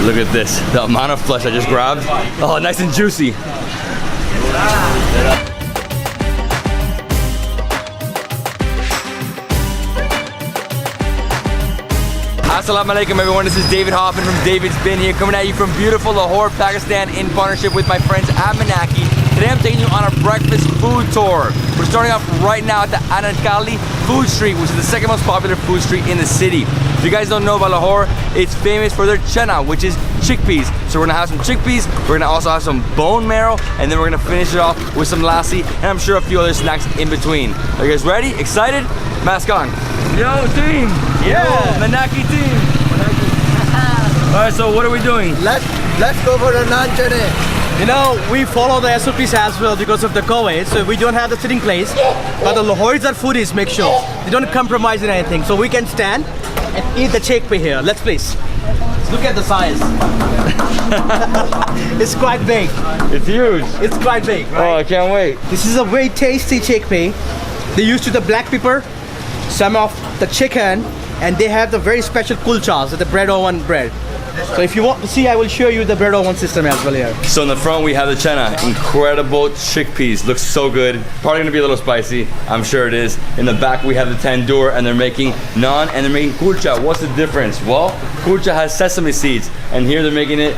Look at this, the amount of flesh I just grabbed. Oh, nice and juicy. Assalamu alaikum everyone, this is David Hoffman from Davidsbeenhere coming at you from beautiful Lahore, Pakistan in partnership with my friends at Manaky. Today I'm taking you on a breakfast food tour. We're starting off right now at the Anarkali Food Street, which is the second most popular food street in the city. If you guys don't know about Lahore, it's famous for their chana, which is chickpeas. So we're gonna have some chickpeas, we're gonna also have some bone marrow, and then we're gonna finish it off with some lassi, and I'm sure a few other snacks in between. Are you guys ready? Excited? Mask on. Yo team! Yeah! Yo, Manaky team! Alright, so what are we doing? Let's go for the naan chana. You know, we follow the SOPs as well because of the COVID, so we don't have the sitting place. But the Lahoris are foodies, make sure they don't compromise in anything. So we can stand and eat the chickpea here. Let's please. Look at the size. It's quite big. It's huge. It's quite big, right? Oh, I can't wait. This is a very tasty chickpea. They use the black pepper, some of the chicken, and they have the very special kulchas, the bread oven bread. So if you want to see, I will show you the bread oven system as well here. So in the front we have the chana, incredible chickpeas, looks so good. Probably gonna be a little spicy, I'm sure it is. In the back we have the tandoor and they're making naan and they're making kulcha. What's the difference? Well, kulcha has sesame seeds and here they're making it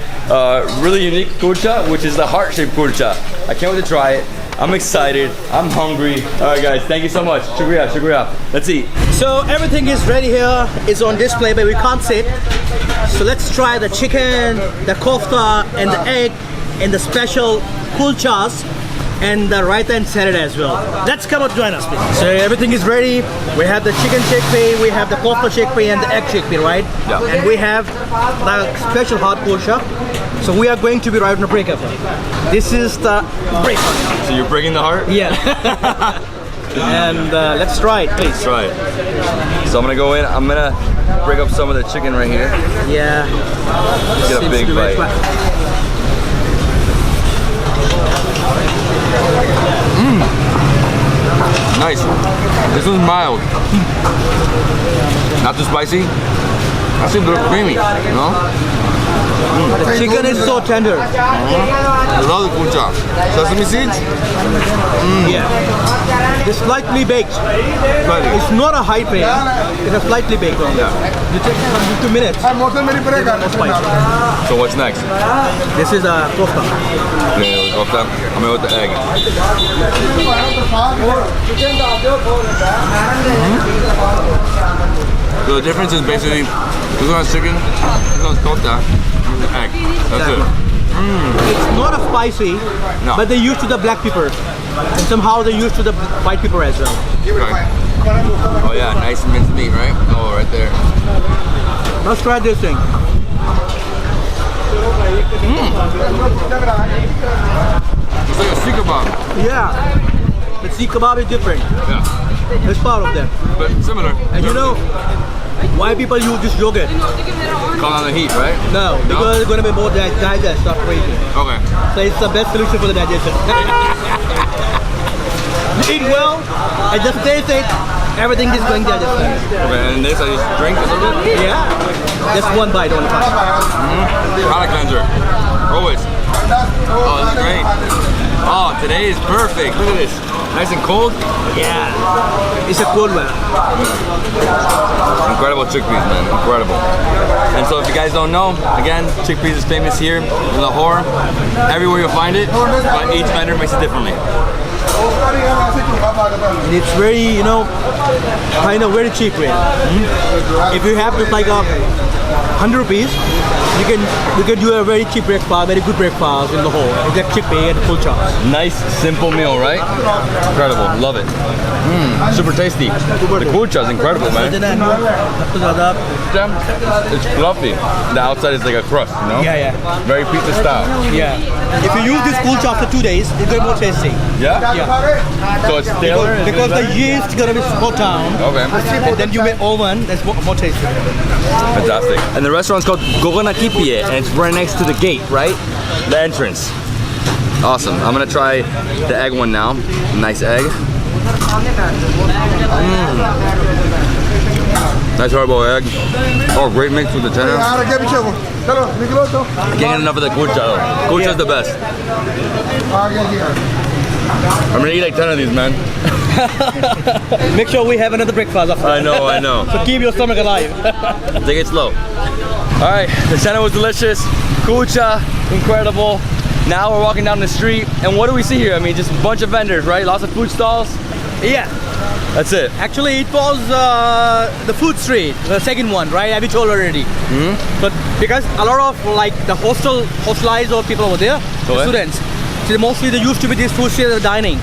really unique kulcha, which is the heart-shaped kulcha. I can't wait to try it. I'm excited, I'm hungry. All right guys, thank you so much. Shukriya, shukriya. Let's eat. So everything is ready here. It's on display, but we can't sit. So let's try the chicken, the kofta, and the egg, and the special kulchas, and the raita and salad as well. Let's come and join us, please. So everything is ready. We have the chicken chickpea, we have the kofta chickpea, and the egg chickpea, right? Yeah. And we have the special hot kulcha. So we are going to be right on the break up. This is the break. So you're breaking the heart? Yeah. And let's try it, please. Let's try it. So I'm gonna go in, I'm gonna break up some of the chicken right here. Yeah. Get a big bite. Nice. This one's mild. Not too spicy. Actually a little creamy, you know? The chicken is so tender. I love the kulcha. Sesame seeds? Yeah. It's slightly baked. Slightly. It's not a high flame. It's a slightly baked one. Yeah. You take some 2 minutes. More spicy. So what's next? This is a kofta. Okay, kofta. I'm gonna go with the egg. So the difference is basically this one has chicken, this one's kofta, and the egg. That's it. It's not a spicy, No. but they used to the black pepper. And somehow they used to the white pepper as well. Okay. Oh yeah, nice and minced meat, right? Oh, right there. Let's try this thing. It's like a seek kebab. Yeah. The seek kebab is different. Yeah. It's part of them. But similar. And you know why people use this yogurt? Call on the heat, right? No, because it's going to be more digest, not crazy. Okay. So it's the best solution for the digestion. You eat well, and just taste it, everything is going digest. Okay, and this I just drink a little bit? Yeah. Just one bite, only time. Palate cleanser. Always. Oh, this is great. Oh, today is perfect. Look at this. Nice and cold? Yeah. It's a cold one. Incredible chickpeas, man. Incredible. And so if you guys don't know, again, chickpeas is famous here in Lahore. Everywhere you'll find it, but each vendor makes it differently. And it's very, you know, kind of very cheap rate. If you have to like 100 rupees, you can do a very cheap breakfast, very good breakfast in Lahore. It's like chickpea and kulcha. Nice, simple meal, right? Incredible. Love it. Super tasty. The kulcha is incredible, man. It's fluffy. The outside is like a crust, you know? Yeah, yeah. Very pizza style. Yeah. If you use this kulcha after 2 days, it's going to be more tasty. Yeah? Yeah. So it's staler? Because the yeast is going to be spot down. Okay. And then you make oven, that's more tasty. Fantastic. And the restaurant's called Goga Naqibia, and it's right next to the gate, right? The entrance. Awesome. I'm gonna try the egg one now. Nice egg. Nice hard-boiled egg. Oh, great mix with the chana. I can't get enough of the kulcha though. Kulcha is the best. I'm gonna eat like 10 of these, man. Make sure we have another breakfast after. I know. So keep your stomach alive. Take it slow. All right, the chana was delicious. Kulcha, incredible. Now we're walking down the street, and what do we see here? I mean, just a bunch of vendors, right? Lots of food stalls. Yeah. That's it. Actually, it was the food street, the second one, right? Have you told already? But because a lot of like the hostelize or people over there, the students, so mostly they used to be this food street as dining.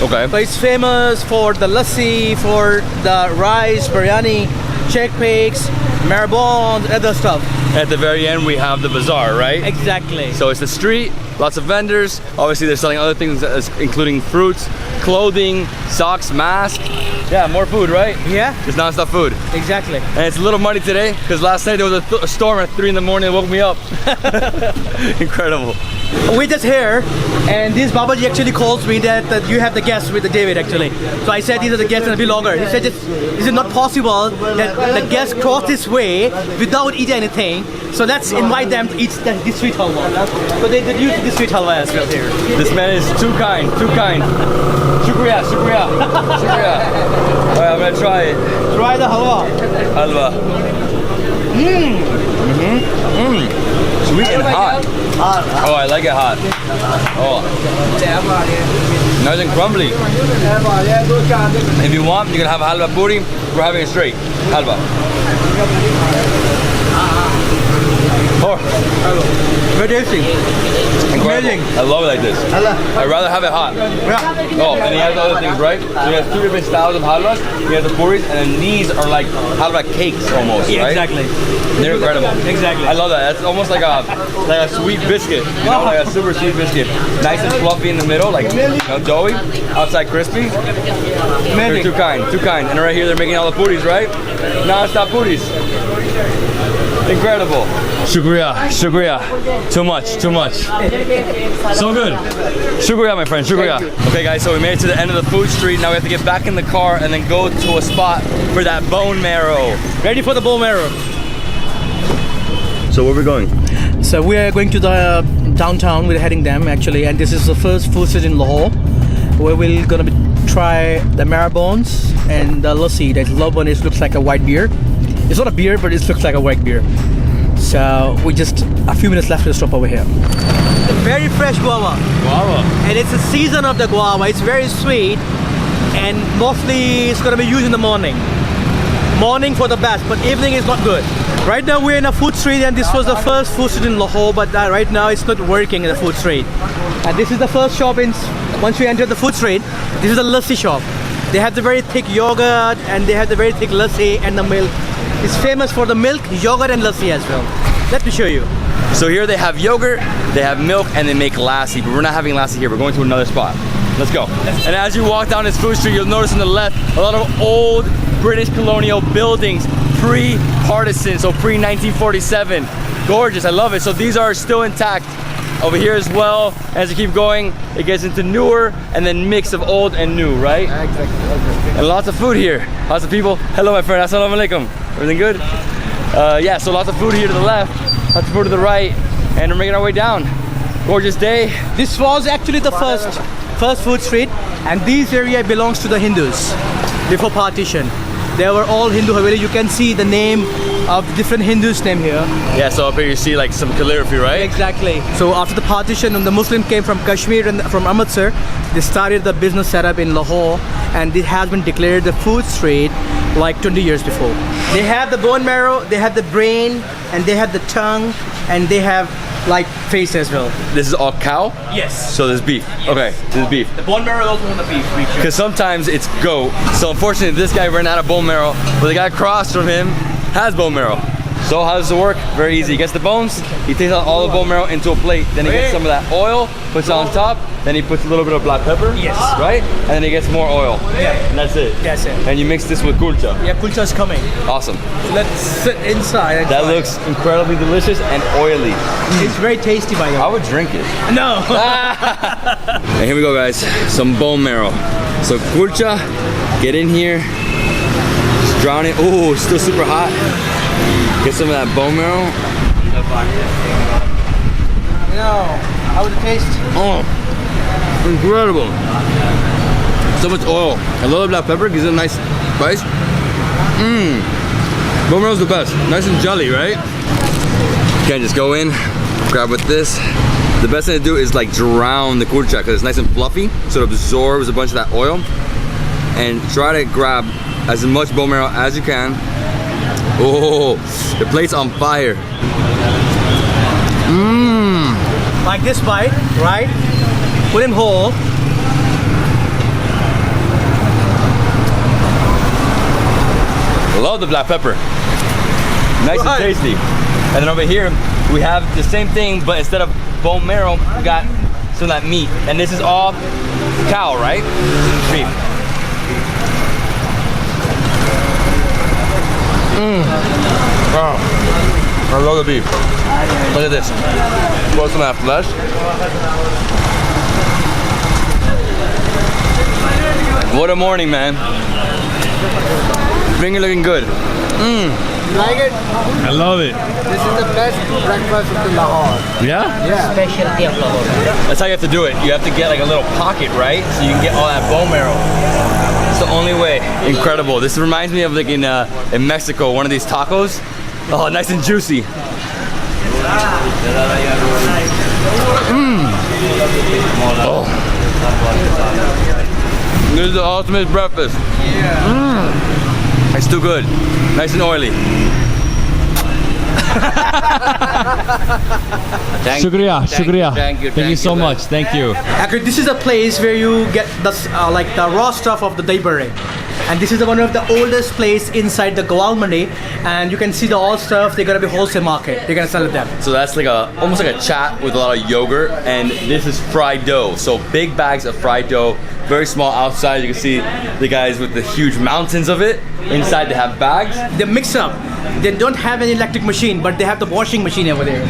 Okay. But it's famous for the lassi, for the rice, biryani, chickpeas, marrow, other stuff. At the very end, we have the bazaar, right? Exactly. So it's the street, lots of vendors. Obviously, they're selling other things, including fruits, clothing, socks, masks. Yeah, more food, right? Yeah. It's non-stop food. Exactly. And it's a little muddy today because last night there was a storm at 3 in the morning that woke me up. Incredible. We're just here, and this Babaji actually calls me that you have the guests with the David actually. So I said these are the guests and a bit longer. He said is it not possible that the guests cross this way without eating anything? So let's invite them to eat this sweet halwa. So they use this sweet halwa as well here. This man is too kind, too kind. Shukriya, shukriya, shukriya. All right, I'm gonna try it. Try the halwa. Halwa. Sweet and hot. Oh, I like it hot. Oh. Nice and crumbly. If you want, you can have halwa puri. We're having it straight. Halwa. Oh. Very tasty. Amazing. I love it like this. I'd rather have it hot. Yeah. Oh, and he has other things, right? So he has 2 different styles of halwas. He has the puris, and then these are like halwa cakes almost, Yeah, right? exactly. They're incredible. Exactly. I love that. That's almost like a sweet biscuit, you know, like a super sweet biscuit. Nice and fluffy in the middle, like doughy, outside crispy. They're too kind, too kind. And right here they're making all the puris, right? Non-stop puris. Incredible. Shukriya, shukriya. Too much, too much. So good. Shukriya, my friend, shukriya. Okay guys, so we made it to the end of the food street. Now we have to get back in the car and then go to a spot for that bone marrow. Ready for the bone marrow. So where are we going? So we are going to the downtown. We're heading them actually, and this is the first food street in Lahore where we're gonna try the marrow bones and the lassi. That lobon looks like a white beer. It's not a beer, but it looks like a white beer. So we just a few minutes left to stop over here. Very fresh guava. Guava. And it's the season of the guava. It's very sweet, and mostly it's gonna be used in the morning. Morning for the best, but evening is not good. Right now we're in a food street, and this was the first food street in Lahore, but right now it's not working in the food street. And this is the first shop once we enter the food street. This is the lassi shop. They have the very thick yogurt, and they have the very thick lassi and the milk. It's famous for the milk, yogurt and lassi as well. Let me show you. So here they have yogurt, they have milk, and they make lassi, but we're not having lassi here. We're going to another spot. Let's go. And as you walk down this food street, you'll notice on the left a lot of old British colonial buildings, pre-partisan, so pre-1947. Gorgeous, I love it. So these are still intact over here as well. As you keep going, it gets into newer and then mix of old and new, right? Exactly. And lots of food here. Lots of people. Hello, my friend. Assalamu alaikum. Everything good? Yeah, so lots of food here to the left, lots of food to the right, and we're making our way down. Gorgeous day. This was actually the first food street, and this area belongs to the Hindus before partition. They were all Hindu Haveli. You can see the name of different Hindus name here. Yeah, so up here you see like some calligraphy, right? Exactly. So after the partition, when the Muslim came from Kashmir and from Amritsar, they started the business setup in Lahore, and it has been declared the food street like 20 years before. They have the bone marrow, they have the brain, and they have the tongue, and they have like face as well. This is all cow? Yes. So there's beef. Yes. Okay, this is beef. The bone marrow is also on the beef. Because sometimes it's goat. So unfortunately this guy ran out of bone marrow, but the guy across from him has bone marrow. So how does it work? Very easy. He gets the bones, he takes out all the bone marrow into a plate, then he gets some of that oil, puts it on top, then he puts a little bit of black pepper. Yes. Right? And then he gets more oil. Yeah. And that's it. That's it. And you mix this with kulcha. Yeah, kulcha is coming. Awesome. Let's sit inside. And That try. looks incredibly delicious and oily. It's very tasty, by the way. I would drink it. No. And here we go, guys. Some bone marrow. So kulcha, get in here. Drown it. Ooh, it's still super hot. Get some of that bone marrow. How would it taste? Oh, incredible. So much oil. I love the black pepper, gives it a nice spice. Bone marrow's the best. Nice and jelly, right? Okay, just go in, grab with this. The best thing to do is like drown the kulcha because it's nice and fluffy, so it absorbs a bunch of that oil. And try to grab as much bone marrow as you can. Oh, the plate's on fire. Like this bite, right? Put in whole. Love the black pepper. Nice and tasty. And then over here, we have the same thing, but instead of bone marrow, we got some of that meat. And this is all cow, right? Beef. Wow. I love the beef. Look at this. Pour some of that flesh. What a morning, man. Finger looking good. You like it? I love it. This is the best breakfast in Lahore. Yeah? Yeah. Specialty of Lahore. That's how you have to do it. You have to get like a little pocket, right? So you can get all that bone marrow. It's the only way. Incredible. This reminds me of like in Mexico, one of these tacos. Oh, nice and juicy. Oh. This is the ultimate breakfast. It's too good. Nice and oily. Shukriya, shukriya. Thank you so much. Thank you. Actually, this is a place where you get the like the raw stuff of the Davidsbeenhere. And this is one of the oldest place inside the Goalmandi, and you can see the all stuff. They're gonna be wholesale market. They're gonna sell it there. So that's like almost like a chat with a lot of yogurt, and this is fried dough. So big bags of fried dough, very small outside. You can see the guys with the huge mountains of it. Inside they have bags. They mix up. They don't have an electric machine, but they have the washing machine over there.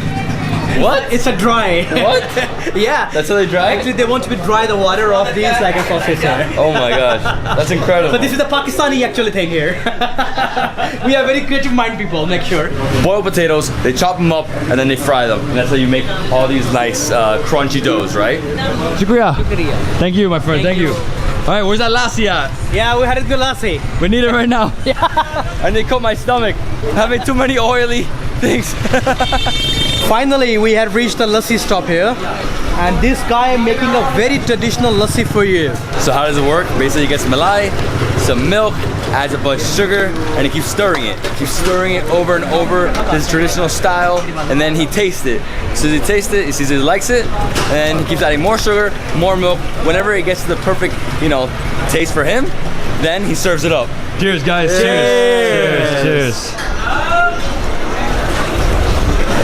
What? It's a dry. What? Yeah. That's how they dry it? Actually, they want to be dry the water off these like a sausage. Oh my gosh, that's incredible. But this is the Pakistani actually thing here. We are very creative mind people, make sure. Boiled potatoes, they chop them up and then they fry them. And that's how you make all these nice crunchy doughs, right? Shukriya. Thank you, my friend. Thank you. All right, where's that lassi at? Yeah, we had a good lassi. We need it right now. And they cut my stomach. Having too many oily things. Finally, we have reached the lassi stop here. And this guy making a very traditional lassi for you. So how does it work? Basically, he gets malai, some milk, adds a bunch of sugar, and he keeps stirring it. Keeps stirring it over and over, his traditional style, and then he tastes it. So he tastes it, he sees he likes it, and he keeps adding more sugar, more milk. Whenever it gets to the perfect, taste for him, then he serves it up. Cheers, guys. Cheers. Cheers.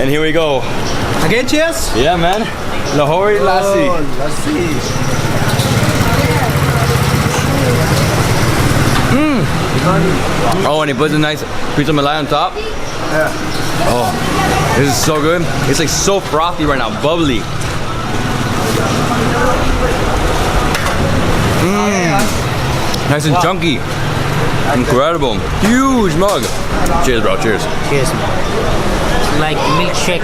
And here we go. Again, cheers. Yeah, man. Lahore lassi. Oh, and he puts a nice piece of malai on top. Yeah. Oh, this is so good. It's like so frothy right now, bubbly. Nice and chunky. Incredible. Huge mug. Cheers, bro. Cheers. Cheers. Like milkshake.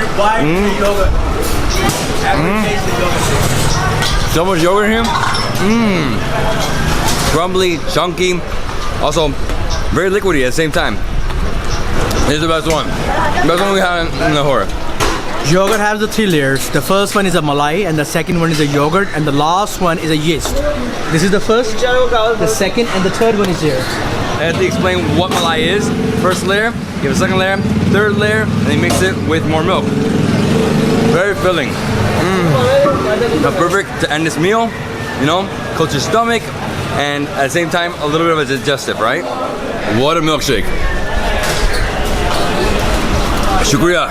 So much yogurt here. Crumbly, chunky. Also, very liquidy at the same time. This is the best one. Best one we have in Lahore. Yogurt has the 3 layers. The first one is a malai, and the second one is a yogurt, and the last one is a yeast. This is the first, the second, and the third one is here. I have to explain what malai is. First layer, you have a second layer, third layer, and then you mix it with more milk. Very filling. Now perfect to end this meal, coat your stomach, and at the same time, a little bit of a digestive, right? What a milkshake. Shukriya.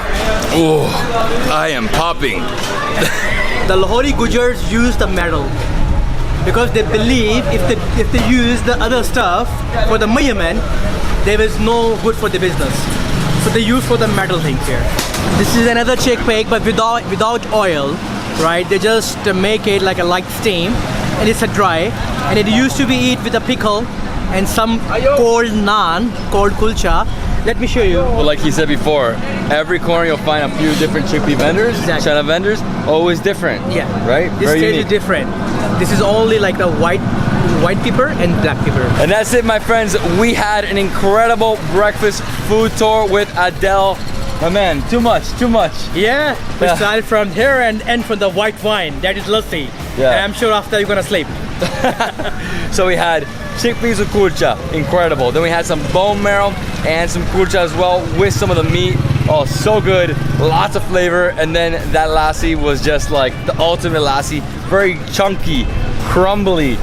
Oh, I am popping. The Lahori Gujars use the metal because they believe if they use the other stuff for the measurement, there is no good for the business. So they use for the metal things here. This is another chickpea, but without oil, right? They just make it like a light steam, and it's a dry. And it used to be eat with a pickle, and some cold naan called kulcha. Let me show you. Well, like he said before, every corner you'll find a few different chickpea vendors, Exactly. chana vendors, always different. Yeah. Right? This Very taste unique. is different. This is only like the white pepper and black pepper. And that's it, my friends. We had an incredible breakfast food tour with Adil. My man, too much. Yeah. We Yeah. started from here and end from the white wine. That is lassi. Yeah. And I'm sure after you're gonna sleep. So we had chickpeas with kulcha, incredible. Then we had some bone marrow and some kulcha as well with some of the meat. Oh, so good, lots of flavor. And then that lassi was just like the ultimate lassi. Very chunky, crumbly,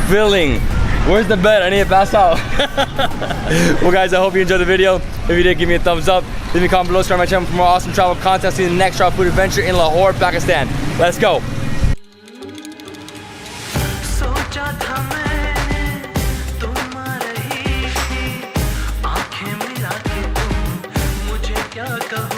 filling. Where's the bed? I need to pass out. Well guys, I hope you enjoyed the video. If you did, give me a thumbs up. Leave me a comment below, subscribe to my channel for more awesome travel content. See you in the next travel food adventure in Lahore, Pakistan. Let's go. सोचा था मैंने तुम आ रही थी आंखें मिला के तुम मुझे क्या कहो